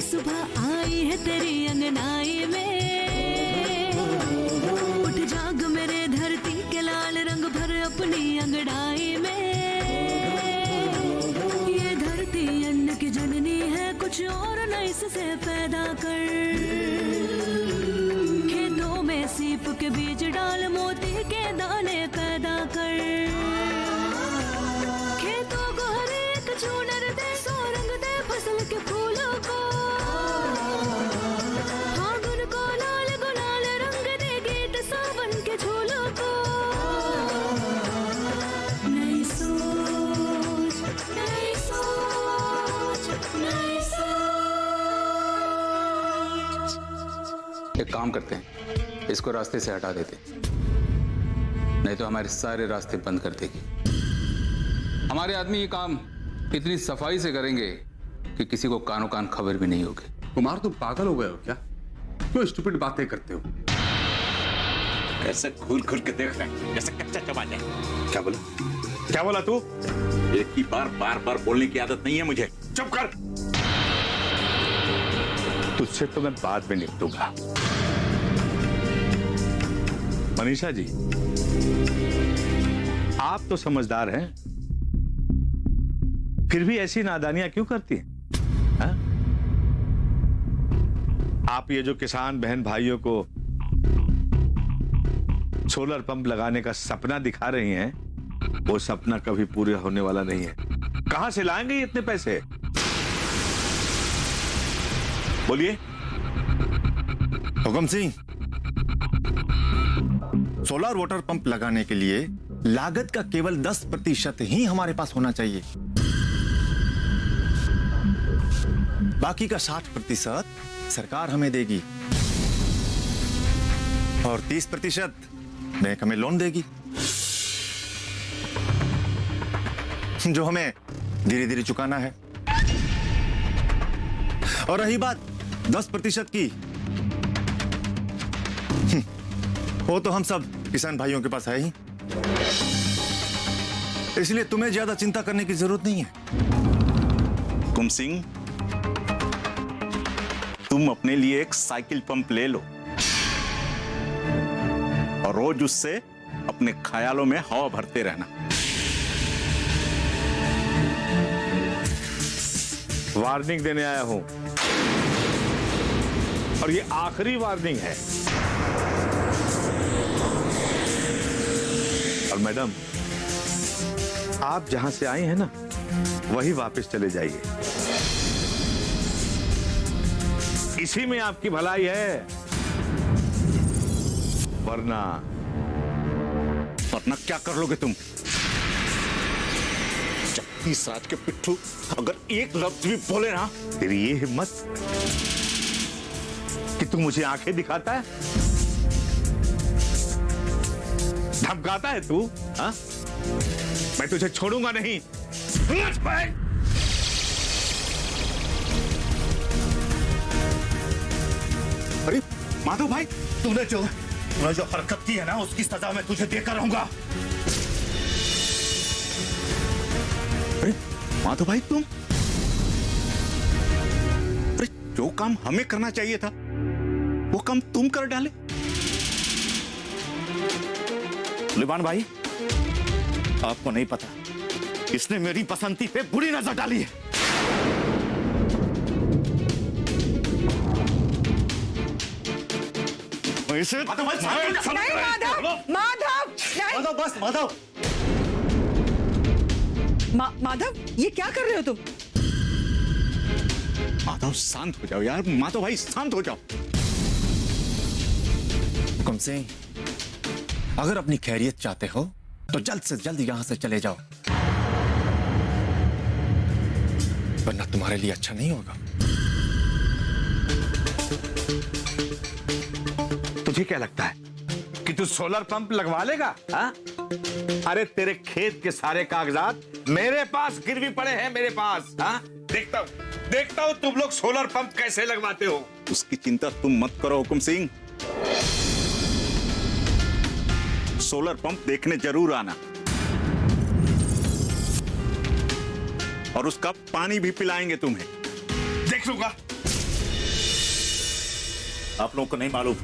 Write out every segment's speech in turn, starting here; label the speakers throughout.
Speaker 1: सुबह आई है तेरी अंगनाई में, उठ जाग मेरे धरती के लाल रंग भर अपनी अंगड़ाई में। ये धरती अन्न की जननी है, कुछ और न इससे पैदा कर। खेतों में सीप के बीज डाल, मोती के दाने पैदा कर। खेतों को हर एक चूनर दे, सो रंग दे फसल के फूलों को। फागुन को लाल गुलाल रंग दे, गीत सावन के झूलों को। नई सोच, नई सोच, नई सोच।
Speaker 2: एक काम करते हैं, इसको रास्ते से हटा देते, नहीं तो हमारे सारे रास्ते बंद कर देगी। हमारे आदमी ये काम इतनी सफाई से करेंगे कि किसी को कानो कान खबर भी नहीं होगी।
Speaker 3: कुमार तुम पागल हो गए हो क्या? क्यों स्टूपिड बातें करते हो?
Speaker 4: ऐसे घूर घूर के देख रहे हैं जैसे कच्चा चबाते हैं। क्या बोला? क्या बोला तू? एक ही बार बार बार बोलने की आदत नहीं है मुझे। चुप कर।
Speaker 5: तुझसे तो मैं बाद में निपटूंगा। मनीषा जी, आप तो समझदार हैं, फिर भी ऐसी नादानियां क्यों करती हैं? हा? आप ये जो किसान बहन भाइयों को सोलर पंप लगाने का सपना दिखा रही हैं, वो सपना कभी पूरा होने वाला नहीं है। कहां से लाएंगे ये इतने पैसे? बोलिए।
Speaker 6: हुकम सिंह, सोलर वाटर पंप लगाने के लिए लागत का केवल 10% ही हमारे पास होना चाहिए। बाकी का 60% सरकार हमें देगी और 30% बैंक हमें लोन देगी, जो हमें धीरे धीरे चुकाना है। और रही बात 10% की, वो तो हम सब किसान भाइयों के पास है ही, इसलिए तुम्हें ज्यादा चिंता करने की जरूरत नहीं है।
Speaker 4: हुकुम सिंह, तुम अपने लिए एक साइकिल पंप ले लो और रोज उससे अपने ख्यालों में हवा भरते रहना।
Speaker 5: वार्निंग देने आया हूं, और ये आखिरी वार्निंग है। और मैडम, आप जहां से आई हैं ना, वही वापस चले जाइए। इसी में आपकी भलाई है, वरना
Speaker 4: क्या कर लोगे तुम? 36 रात के पिट्ठू, अगर एक लफ्ज भी बोले ना।
Speaker 5: तेरी ये हिम्मत कि तू मुझे आंखें दिखाता है, धमकाता है तू? हाँ? मैं तुझे छोड़ूंगा नहीं।
Speaker 4: अरे माधव भाई,
Speaker 6: तूने जो हरकत की है ना, उसकी सजा मैं तुझे देकर रहूंगा।
Speaker 4: अरे माधव भाई, तुम, अरे जो काम हमें करना चाहिए था वो काम तुम कर डाले।
Speaker 6: सुलेमान भाई, आपको नहीं पता, इसने मेरी बसंती पे बुरी नजर डाली है।
Speaker 4: माधव भाई,
Speaker 7: नहीं माधव, माधव, नहीं।
Speaker 6: माधव, बस माधव।
Speaker 7: माधव, ये क्या कर रहे हो तुम?
Speaker 4: माधव शांत हो जाओ यार, माधव भाई शांत हो जाओ।
Speaker 6: हुकुम सिंह, अगर अपनी खैरियत चाहते हो तो जल्द से जल्द यहां से चले जाओ, वरना तुम्हारे लिए अच्छा नहीं होगा।
Speaker 5: तुझे क्या लगता है कि तू सोलर पंप लगवा लेगा? हाँ? अरे तेरे खेत के सारे कागजात मेरे पास गिरवी पड़े हैं, मेरे पास। हाँ? देखता हूं तुम लोग सोलर पंप कैसे लगवाते हो।
Speaker 4: उसकी चिंता तुम मत करो हुकुम सिंह, सोलर पंप देखने जरूर आना और उसका पानी भी पिलाएंगे तुम्हें।
Speaker 5: देख लूंगा,
Speaker 6: आप लोगों को नहीं मालूम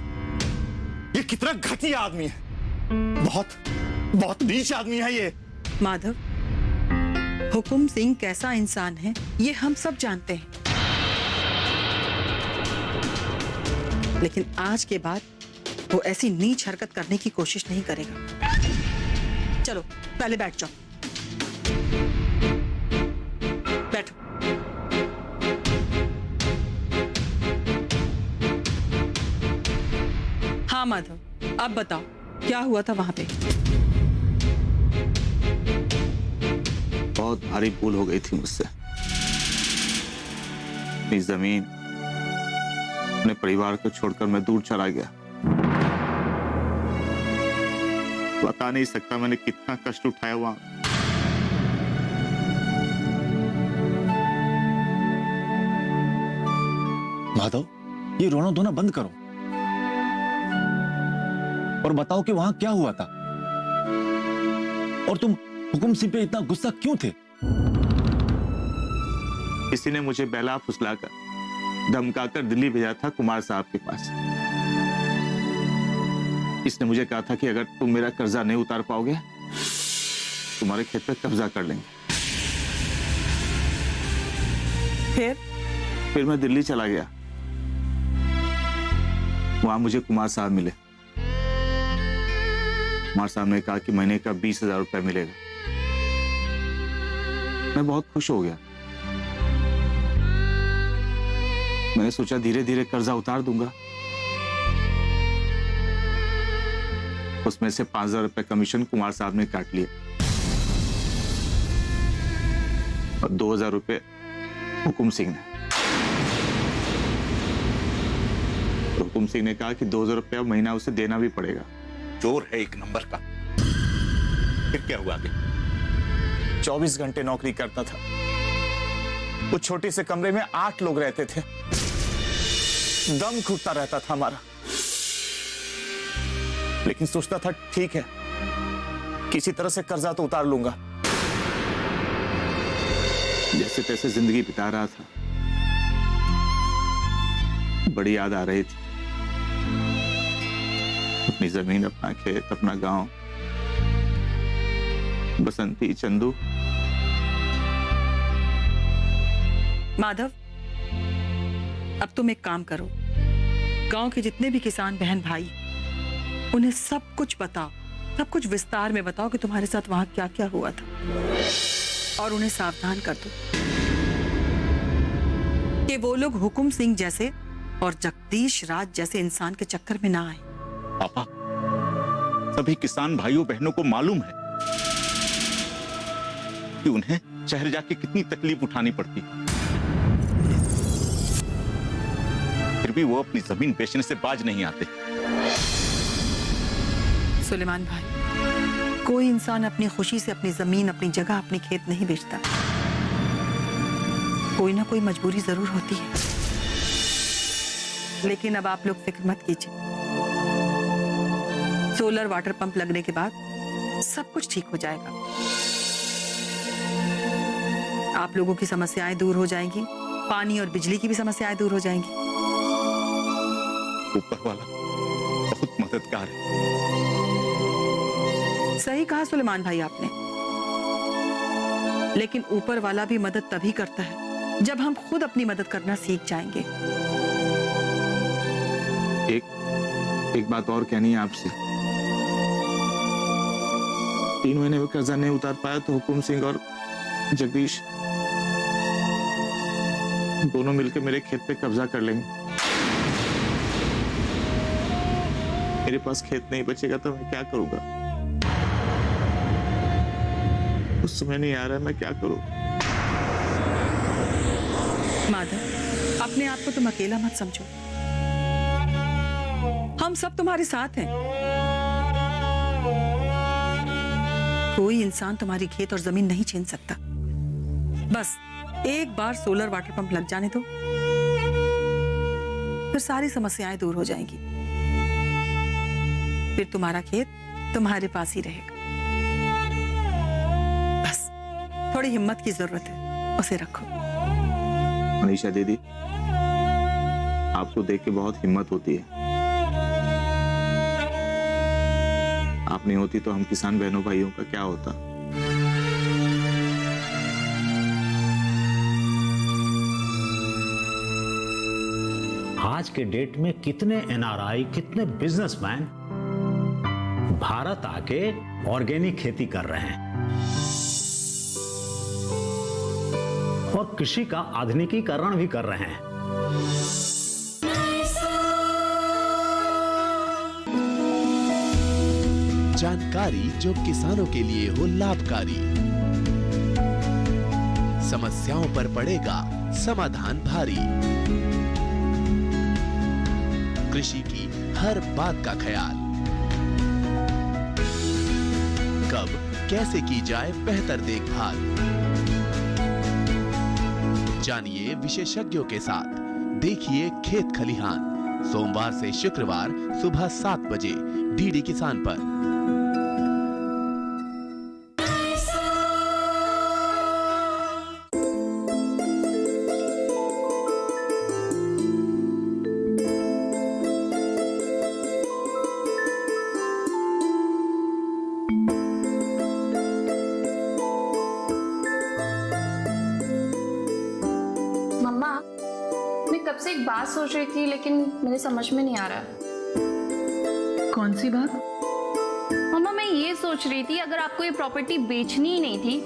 Speaker 6: ये कितना घटिया आदमी है। बहुत बहुत नीच आदमी है ये।
Speaker 7: माधव, हुकुम सिंह कैसा इंसान है ये हम सब जानते हैं, लेकिन आज के बाद वो ऐसी नीच हरकत करने की कोशिश नहीं करेगा। चलो पहले बैठ जाओ, बैठो। हाँ माधव, अब बताओ क्या हुआ था वहां पे?
Speaker 6: बहुत भारी भूल हो गई थी मुझसे। अपनी जमीन, अपने परिवार को छोड़कर मैं दूर चला गया। बता नहीं सकता मैंने कितना कष्ट उठाया वहां।
Speaker 8: माधव, ये रोना धोना बंद करो और बताओ कि वहां क्या हुआ था, और तुम हुकुम सिंह पे इतना गुस्सा क्यों थे?
Speaker 6: किसी ने मुझे बहला फुसलाकर, धमकाकर दिल्ली भेजा था कुमार साहब के पास। इसने मुझे कहा था कि अगर तुम मेरा कर्जा नहीं उतार पाओगे तुम्हारे खेत पर कब्जा कर लेंगे। फिर मैं दिल्ली चला गया। वहां मुझे कुमार साहब मिले। कुमार साहब ने कहा कि महीने का 20,000 रुपया मिलेगा। मैं बहुत खुश हो गया। मैंने सोचा धीरे धीरे कर्जा उतार दूंगा। उसमें से 5,000 रुपए कमीशन कुमार साहब ने काट लिए और 2,000 रुपए हुकुम सिंह ने। हुकुम सिंह ने कहा कि 2,000 रुपया महीना उसे देना भी पड़ेगा।
Speaker 4: चोर है एक नंबर का। फिर क्या हुआ आगे?
Speaker 6: 24 घंटे नौकरी करता था। उस छोटे से कमरे में 8 लोग रहते थे। दम घुटता रहता था हमारा, लेकिन सोचता था ठीक है, किसी तरह से कर्जा तो उतार लूंगा। जैसे तैसे जिंदगी बिता रहा था। बड़ी याद आ रही थी, अपनी जमीन, अपना खेत, अपना गांव, बसंती, चंदू।
Speaker 7: माधव, अब तुम एक काम करो, गांव के जितने भी किसान बहन भाई, उन्हें सब कुछ बताओ, सब कुछ विस्तार में बताओ कि तुम्हारे साथ वहां क्या क्या हुआ था, और उन्हें सावधान कर दो कि वो लोग हुकुम सिंह जैसे और जगदीश राज जैसे इंसान के चक्कर में ना आए।
Speaker 4: पापा, सभी किसान भाइयों बहनों को मालूम है कि उन्हें शहर जाके कितनी तकलीफ उठानी पड़ती, फिर भी वो अपनी जमीन बेचने से बाज नहीं आते।
Speaker 7: सुलेमान भाई, कोई इंसान अपनी खुशी से अपनी जमीन, अपनी जगह, अपनी खेत नहीं बेचता। कोई ना कोई मजबूरी जरूर होती है। लेकिन अब आप लोग फिक्र मत कीजिए, सोलर वाटर पंप लगने के बाद सब कुछ ठीक हो जाएगा। आप लोगों की समस्याएं दूर हो जाएंगी, पानी और बिजली की भी समस्याएं दूर हो जाएंगी।
Speaker 4: ऊपर वाला बहुत मददगार है।
Speaker 7: सही कहा सुलेमान भाई आपने, लेकिन ऊपर वाला भी मदद तभी करता है जब हम खुद अपनी मदद करना सीख जाएंगे।
Speaker 6: एक बात और कहनी है आपसे। 3 महीने में कर्जा नहीं उतार पाया तो हुकुम सिंह और जगदीश दोनों मिलकर मेरे खेत पे कब्जा कर लेंगे। मेरे पास खेत नहीं बचेगा तो मैं क्या करूंगा? उस समय नहीं आ रहा है, मैं क्या करूं?
Speaker 7: माधव, अपने आप को तुम अकेला मत समझो, हम सब तुम्हारे साथ हैं। कोई इंसान तुम्हारी खेत और जमीन नहीं छीन सकता। बस एक बार सोलर वाटर पंप लग जाने दो, फिर सारी समस्याएं दूर हो जाएंगी। फिर तुम्हारा खेत तुम्हारे पास ही रहेगा। बस थोड़ी हिम्मत की जरूरत है, उसे रखो।
Speaker 6: मनीषा दीदी, आपको देख के बहुत हिम्मत होती है। आप नहीं होती तो हम किसान बहनों भाइयों का क्या होता।
Speaker 9: आज के डेट में कितने एनआरआई, कितने बिजनेसमैन भारत आके ऑर्गेनिक खेती कर रहे हैं और कृषि का आधुनिकीकरण भी कर रहे हैं।
Speaker 10: जानकारी जो किसानों के लिए हो लाभकारी, समस्याओं पर पड़ेगा समाधान भारी, कृषि की हर बात का ख्याल, कब कैसे की जाए बेहतर देखभाल। जानिए विशेषज्ञों के साथ, देखिए खेत खलिहान, सोमवार से शुक्रवार सुबह 7 बजे डीडी किसान पर।
Speaker 11: मम्मा, मैं कब से एक बात सोच रही थी लेकिन मेरे समझ में नहीं आ रहा।
Speaker 7: कौन सी बात?
Speaker 11: मम्मा, मैं ये सोच रही थी अगर आपको ये प्रॉपर्टी बेचनी ही नहीं थी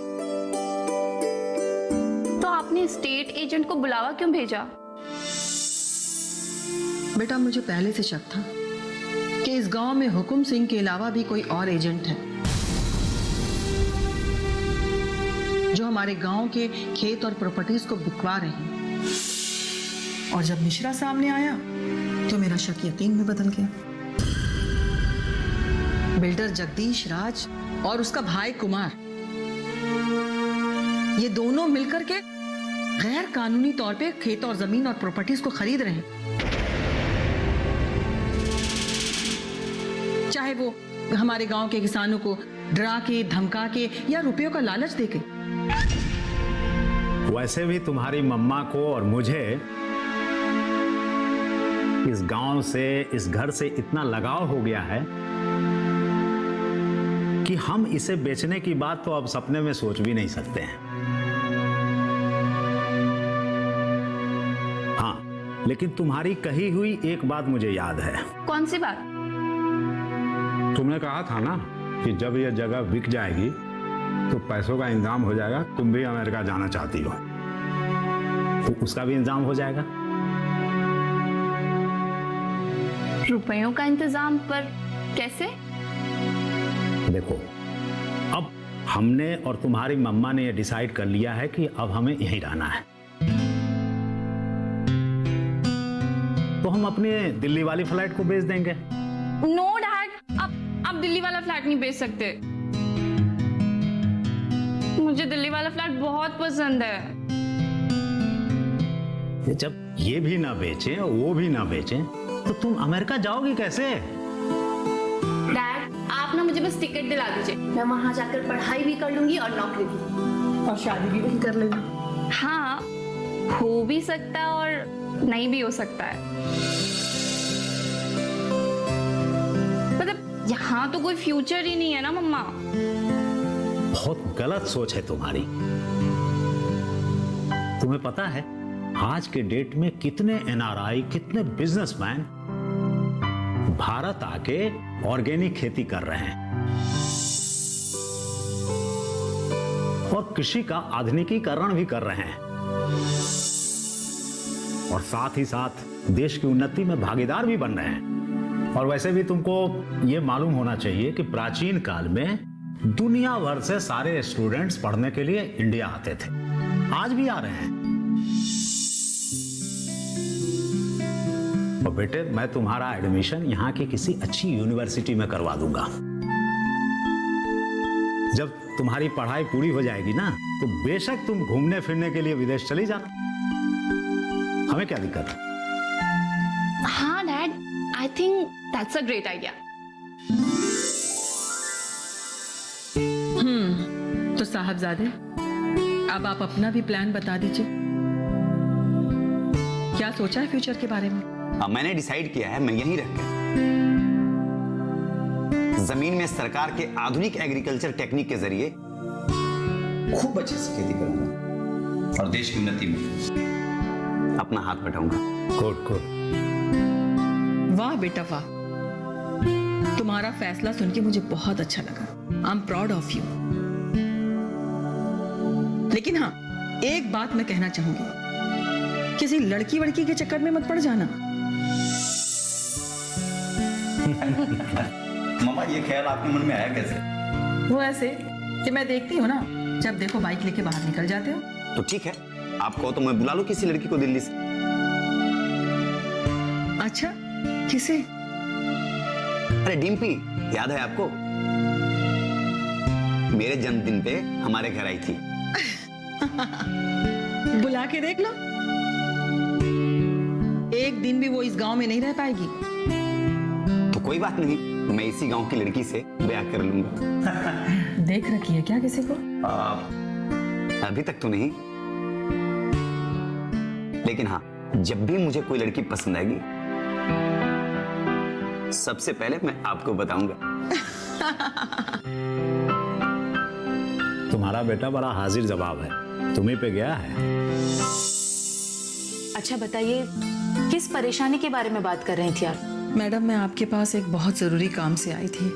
Speaker 11: तो आपने स्टेट एजेंट को बुलावा क्यों भेजा?
Speaker 7: बेटा, मुझे पहले से शक था कि इस गांव में हुकुम सिंह के अलावा भी कोई और एजेंट है जो हमारे गांव के खेत और प्रॉपर्टीज को बिकवा रहे हैं। और जब मिश्रा सामने आया तो मेरा शक यकीन में बदल गया। बिल्डर जगदीश राज और उसका भाई कुमार, ये दोनों मिलकर के गैर कानूनी तौर पे खेत और जमीन और प्रॉपर्टीज को खरीद रहे हैं, चाहे वो हमारे गांव के किसानों को डरा के, धमका के या रुपयों का लालच देके।
Speaker 9: वैसे भी तुम्हारी मम्मा को और मुझे इस गांव से, इस घर से इतना लगाव हो गया है कि हम इसे बेचने की बात तो अब सपने में सोच भी नहीं सकते हैं। हाँ, लेकिन तुम्हारी कही हुई एक बात मुझे याद है।
Speaker 11: कौन सी बात?
Speaker 9: तुमने कहा था ना कि जब यह जगह बिक जाएगी तो पैसों का इंतजाम हो जाएगा। तुम भी अमेरिका जाना चाहती हो तो उसका भी इंतजाम हो जाएगा।
Speaker 11: रुपयों का इंतजाम पर कैसे?
Speaker 9: देखो, अब हमने और तुम्हारी मम्मा ने ये डिसाइड कर लिया है कि अब हमें यहीं रहना है, तो हम अपने दिल्ली वाली फ्लैट को बेच देंगे।
Speaker 11: नो डैड, आप दिल्ली वाला फ्लैट नहीं बेच सकते। मुझे दिल्ली वाला फ्लैट बहुत पसंद है।
Speaker 9: जब ये भी ना बेचें और वो भी ना बेचें तो तुम अमेरिका जाओगी कैसे?
Speaker 11: डैड, आप ना मुझे बस टिकट दिला दीजिए, मैं वहां जाकर पढ़ाई भी कर लूंगी और नौकरी भी,
Speaker 7: और शादी भी वहीं कर लेंगे।
Speaker 11: हाँ, हो भी सकता है और नहीं भी हो सकता है। मतलब यहाँ तो कोई फ्यूचर ही नहीं है ना मम्मा।
Speaker 9: बहुत गलत सोच है तुम्हारी। तुम्हें पता है आज के डेट में कितने एनआरआई, कितने बिजनेसमैन भारत आके ऑर्गेनिक खेती कर रहे हैं और कृषि का आधुनिकीकरण भी कर रहे हैं और साथ ही साथ देश की उन्नति में भागीदार भी बन रहे हैं। और वैसे भी तुमको यह मालूम होना चाहिए कि प्राचीन काल में दुनिया भर से सारे स्टूडेंट्स पढ़ने के लिए इंडिया आते थे, आज भी आ रहे हैं। और बेटे, मैं तुम्हारा एडमिशन यहाँ की किसी अच्छी यूनिवर्सिटी में करवा दूंगा। जब तुम्हारी पढ़ाई पूरी हो जाएगी ना तो बेशक तुम घूमने फिरने के लिए विदेश चली जाना, हमें क्या दिक्कत है?
Speaker 11: हाँ dad, I think that's a great idea.
Speaker 7: तो साहबजादे, अब आप अपना भी प्लान बता दीजिए। क्या सोचा है फ्यूचर के बारे में?
Speaker 12: मैंने डिसाइड किया है मैं यहीं रहकर जमीन में सरकार के आधुनिक एग्रीकल्चर टेक्निक के जरिए खूब अच्छे से खेती करूंगा और देश की उन्नति में अपना हाथ बटाऊंगा।
Speaker 9: Good good.
Speaker 7: वाह बेटा वाह, तुम्हारा फैसला सुन के मुझे बहुत अच्छा लगा। I am proud of you. लेकिन हाँ, एक बात मैं कहना चाहूंगी, किसी लड़की वड़की के चक्कर में मत पड़ जाना।
Speaker 12: मामा ये ख्याल आपके मन में आया कैसे?
Speaker 7: वो ऐसे कि मैं देखती हूँ ना, जब देखो बाइक लेके बाहर निकल जाते हो।
Speaker 12: तो ठीक है, आप कहो तो मैं बुला लूं किसी लड़की को दिल्ली से।
Speaker 7: अच्छा, किसे?
Speaker 12: अरे डिम्पी, याद है आपको? मेरे जन्मदिन पे हमारे घर आई थी।
Speaker 7: बुला के देख लो, एक दिन भी वो इस गांव में नहीं रह पाएगी।
Speaker 12: तो कोई बात नहीं, मैं इसी गांव की लड़की से ब्याह कर लूंगा।
Speaker 7: देख रखी है क्या किसी को?
Speaker 12: अभी तक तो नहीं, लेकिन हाँ, जब भी मुझे कोई लड़की पसंद आएगी सबसे पहले मैं आपको बताऊंगा।
Speaker 9: तुम्हारा बेटा बड़ा हाजिर जवाब है, तुम्हीं पे गया है।
Speaker 13: अच्छा बताइए, किस परेशानी के बारे में बात कर रही थी आप?
Speaker 7: मैडम, मैं आपके पास एक बहुत जरूरी काम से आई थी।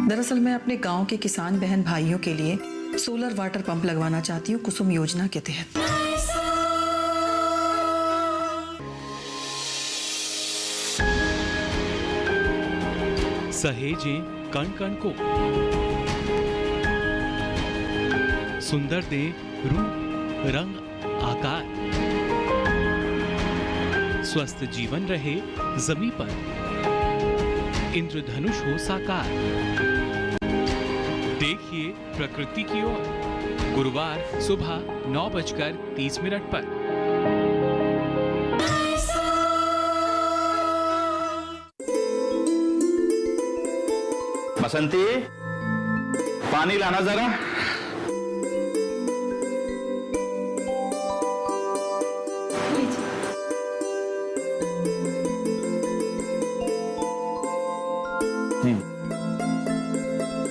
Speaker 7: दरअसल मैं अपने गांव के किसान बहन भाइयों के लिए सोलर वाटर पंप लगवाना चाहती हूँ कुसुम योजना के तहत।
Speaker 14: सहेजें कण कण को, सुंदर दे रूप रंग आकार, स्वस्थ जीवन रहे जमी पर, इंद्रधनुष हो साकार। देखिए प्रकृति की ओर, गुरुवार सुबह 9:30 पर।
Speaker 5: बसंती, पानी लाना जरा।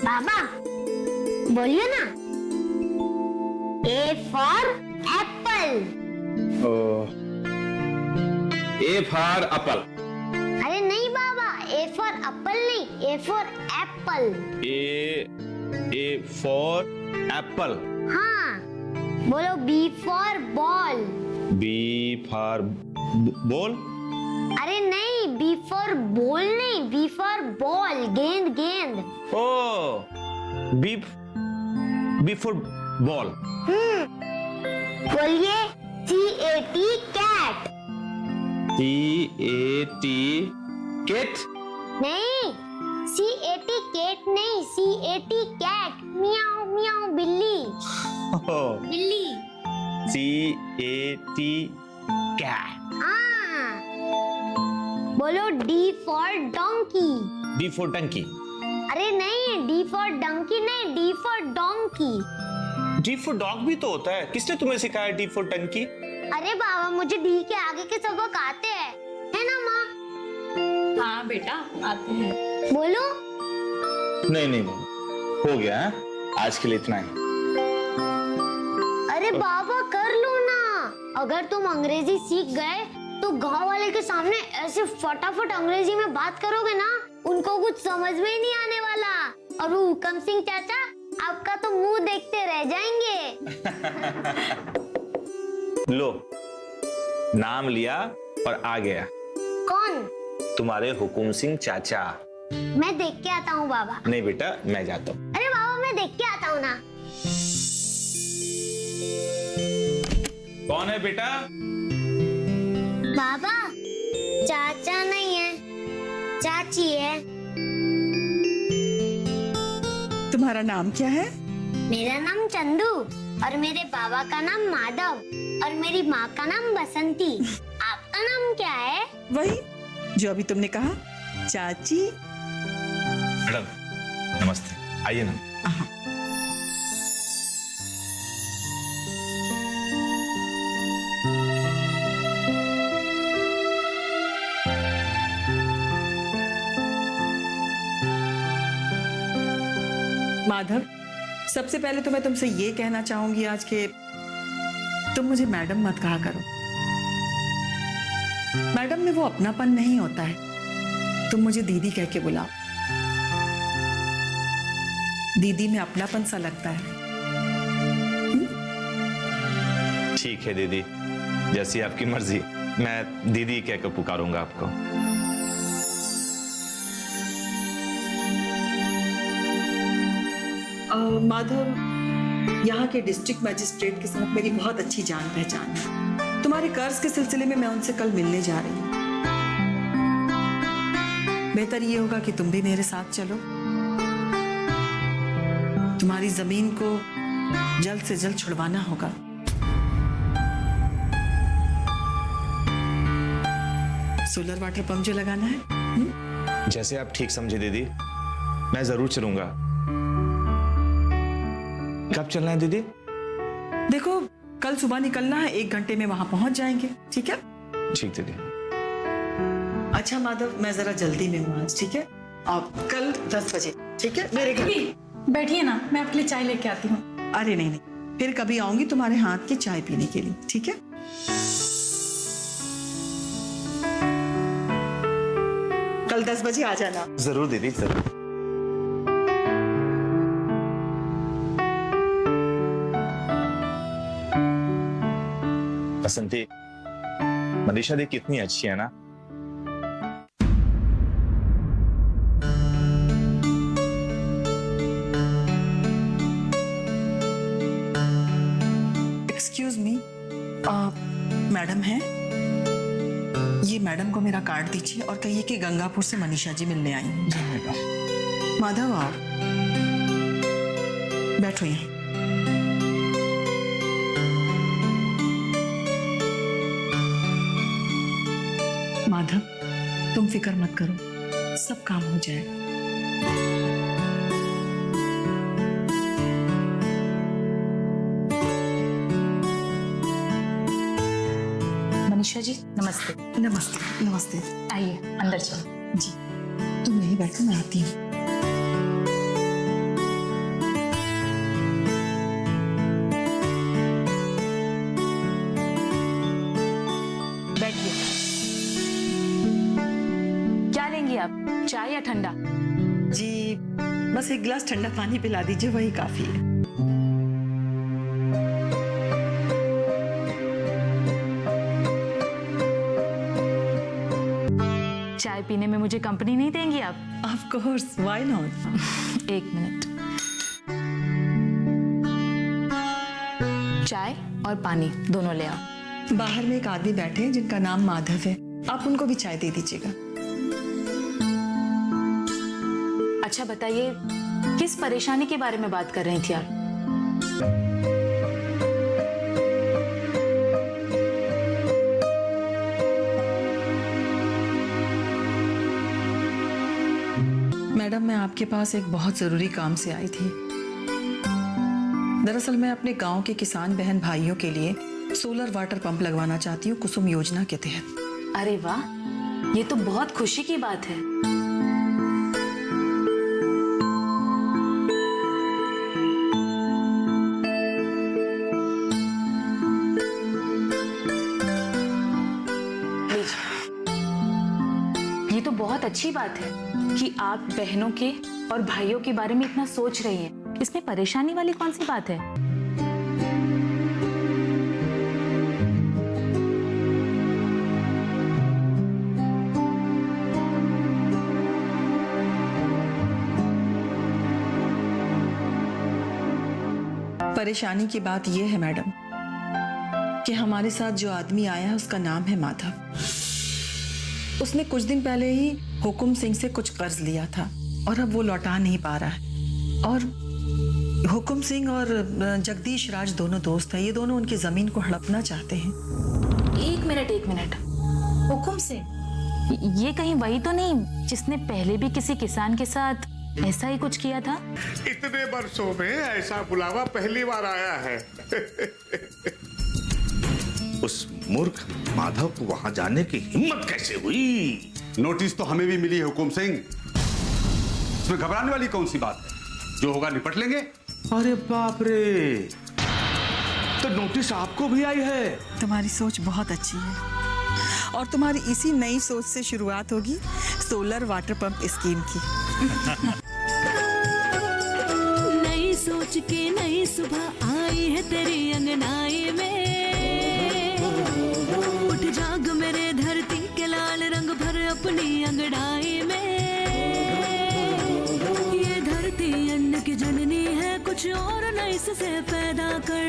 Speaker 15: बाबा बोलिए ना। A for apple.
Speaker 5: A for apple.
Speaker 15: अरे नहीं बाबा, ए फॉर एप्पल नहीं, A for apple.
Speaker 5: A for apple.
Speaker 15: हाँ, बोलो B for ball.
Speaker 5: B for ball.
Speaker 15: अरे नहीं, बी फॉर बॉल नहीं, बी फॉर बॉल, गेंद गेंद।
Speaker 5: Oh B for ball.
Speaker 15: बोलिए CAT कैट।
Speaker 5: CAT cat.
Speaker 15: नहीं, CAT कैट नहीं, CAT कैट। मियाओ मियाओ बिल्ली। बिल्ली।
Speaker 5: CAT cat.
Speaker 15: हाँ, बोलो D for donkey.
Speaker 5: D for Dunki.
Speaker 15: अरे नहीं, D फॉर डंकी नहीं, D for donkey.
Speaker 5: D for dog भी तो होता है, किसने तुम्हें सिखाया D फॉर डंकी?
Speaker 15: अरे बाबा, मुझे D के आगे के सबक आते हैं, है ना माँ?
Speaker 11: हाँ बेटा, आते हैं।
Speaker 15: बोलो।
Speaker 5: नहीं हो गया है? आज के लिए इतना ही।
Speaker 15: अरे बाबा कर लो ना, अगर तुम अंग्रेजी सीख गए तो गांव वाले के सामने ऐसे फटाफट अंग्रेजी में बात करोगे ना, उनको कुछ समझ में ही नहीं आने वाला, और वो हुकम सिंह चाचा आपका तो मुंह देखते रह जाएंगे।
Speaker 5: लो, नाम लिया और आ गया।
Speaker 15: कौन?
Speaker 5: तुम्हारे हुकुम सिंह चाचा।
Speaker 15: मैं देख के आता हूँ बाबा।
Speaker 5: नहीं बेटा, मैं जाता हूँ।
Speaker 15: अरे बाबा, मैं देख के आता हूँ ना।
Speaker 5: कौन है बेटा?
Speaker 15: बाबा, चाचा नहीं है, चाची है।
Speaker 7: तुम्हारा नाम क्या है?
Speaker 15: मेरा नाम चंदू, और मेरे बाबा का नाम माधव, और मेरी माँ का नाम बसंती। आपका नाम क्या है?
Speaker 7: वही जो अभी तुमने कहा, चाची।
Speaker 5: मैडम नमस्ते, आइए ना।
Speaker 7: माधव, सबसे पहले तो मैं तुमसे ये कहना चाहूंगी आज के तुम मुझे मैडम मत कहा करो। मैडम में वो अपनापन नहीं होता है। तुम मुझे दीदी कह के बुलाओ। दीदी में अपनापन सा लगता है।
Speaker 6: ठीक है दीदी, जैसी आपकी मर्जी। मैं दीदी कहकर पुकारूंगा आपको।
Speaker 7: माधव, यहाँ के डिस्ट्रिक्ट मजिस्ट्रेट के साथ मेरी बहुत अच्छी जान पहचान है। तुम्हारे कर्ज के सिलसिले में मैं उनसे कल मिलने जा रही हूँ। बेहतर ये होगा कि तुम भी मेरे साथ चलो। तुम्हारी जमीन को जल्द से जल्द छुड़वाना होगा। सोलर वाटर पंप जो लगाना है।
Speaker 6: जैसे आप ठीक समझे दीदी, मैं जरूर चलूंगा। कब चलना है दीदी?
Speaker 7: देखो, कल सुबह निकलना है, 1 घंटे में वहां पहुंच जाएंगे। ठीक है?
Speaker 6: ठीक दीदी।
Speaker 7: अच्छा माधव, मैं जरा जल्दी में हूँ आज। ठीक है? आप कल 10 बजे। ठीक है? मेरे घर।
Speaker 11: बैठिए ना, मैं आपके लिए चाय लेके आती हूँ।
Speaker 7: अरे नहीं, फिर कभी आऊंगी तुम्हारे हाथ की चाय पीने के लिए। ठीक है? कल 10 बजे आ जाना।
Speaker 6: जरूर दीदी, जरूर। बसंती, मनीषा दी कितनी अच्छी है ना।
Speaker 7: एक्सक्यूज मी, मैडम है? ये मैडम को मेरा कार्ड दीजिए और कहिए कि गंगापुर से मनीषा जी मिलने आई हैं। माधव, आओ, बैठो यहाँ। माधव, तुम फिक्र मत करो, सब काम हो जाएगा।
Speaker 13: मनीषा जी नमस्ते।
Speaker 7: नमस्ते। नमस्ते।
Speaker 13: आइए अंदर चलो।
Speaker 7: जी, तुम यहीं बैठो, मैं आती हूँ।
Speaker 13: बैठिए। क्या लेंगी आप, चाय या ठंडा?
Speaker 7: जी, बस 1 गिलास ठंडा पानी पिला दीजिए, वही काफी है।
Speaker 13: चाय पीने में मुझे कंपनी नहीं देंगी आप?
Speaker 7: Of course, why not.
Speaker 13: 1 minute. चाय और पानी दोनों ले आओ।
Speaker 7: बाहर में एक आदमी बैठे हैं जिनका नाम माधव है, आप उनको भी चाय दे दीजिएगा।
Speaker 13: अच्छा बताइए, किस परेशानी के बारे में बात कर रही थी आप?
Speaker 7: मैडम, मैं आपके पास एक बहुत जरूरी काम से आई थी। दरअसल मैं अपने गांव के किसान बहन भाइयों के लिए सोलर वाटर पंप लगवाना चाहती हूँ कुसुम योजना के तहत।
Speaker 13: अरे वाह, ये तो बहुत खुशी की बात है। ये तो बहुत अच्छी बात है कि आप बहनों के और भाइयों के बारे में इतना सोच रही हैं। इसमें परेशानी वाली कौन सी बात है?
Speaker 7: परेशानी की बात यह है मैडम कि हमारे साथ जो आदमी आया है उसका नाम है माधव। उसने कुछ दिन पहले ही हुकुम सिंह से कुछ कर्ज लिया था और अब वो लौटा नहीं पा रहा है। और हुकुम सिंह और जगदीश राज दोनों दोस्त हैं। ये दोनों उनकी जमीन को हड़पना चाहते हैं।
Speaker 13: 1 मिनट। हुकुम सिंह, ये कहीं वही तो नहीं जिसने पहले भी किसी किसान के साथ ऐसा ही कुछ किया था?
Speaker 5: इतने वर्षों में ऐसा बुलावा पहली बार आया है। उस मूर्ख माधव को वहां जाने की हिम्मत कैसे हुई?
Speaker 3: नोटिस तो हमें भी मिली है हुकुम सिंह, इसमें घबराने वाली कौन सी बात है? जो होगा निपट लेंगे।
Speaker 5: अरे बाप रे, तो नोटिस आपको भी आई है?
Speaker 7: तुम्हारी सोच बहुत अच्छी है और तुम्हारी इसी नई सोच से शुरुआत होगी सोलर वाटर पंप स्कीम की।
Speaker 1: नई सोच के नई सुबह आई है तेरी अंगनाई में, उठ जाग मेरे धरती के लाल रंग भर अपनी अंगड़ाई में। ये धरती अन्न की जननी है, कुछ और नई से पैदा कर।